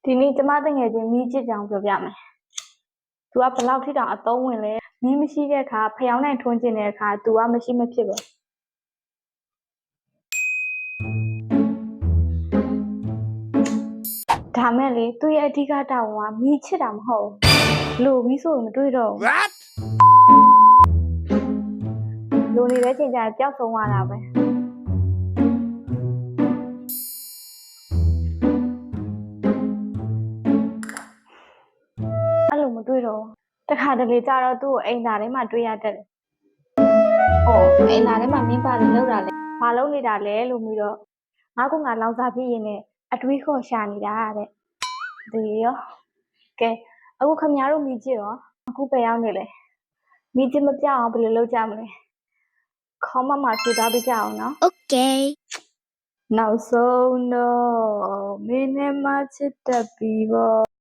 ဒီနေ့ကျမတငယ်ချင်းမီးချစ်ကြောင်ပြောပြမယ်။ तू ကဘလောက်ထိတောင်အသုံးဝင်လဲမီးမရှိတဲ့အခါဖျောင်းနိုင်ထွန်းကျင်တဲ့အခါ तू ကမရှိမဖြစ်ပဲဒါမဲ့လေသူ့ရဲ့အဓိကတာဝန်ကမီးချစ်တာမဟုတ်လို့ပြီးဆိုရင်မတွေ့တော့ဘူး What? လူနေတဲ့ချိန်ကျရင်ပျောက်ဆုံးသွားတာပဲအဲ့လိုမတွေ့တော့တခါတလေကြတော့သူ့ကိုအိမ်သားထဲမှာတွေ့ရတတ်တယ်။အိမ်သားထဲမှာမင်းပါတယ်လောက်တာလေ။ဘာလုပ်နေတာလဲလို့ပြီးတော့ငါကငါလောင်စာဖြစ်ရင်နဲ့အတွေးခေါ်ရှာနေတာတဲ့။ဒီရောကဲအခုခမများတို့မိကြည့်ရောအခုပဲရောက်နေလေ။မိကြည့်မပြောင်းအောင်ဘယ်လိုလုပ်ကြမလဲ။ခေါင်းမပြသွားပြကြအောင်နော်။ Okay. နောက်ဆုံးတော့မင်းနဲ့မချစ်တတ်ပြီပေါ့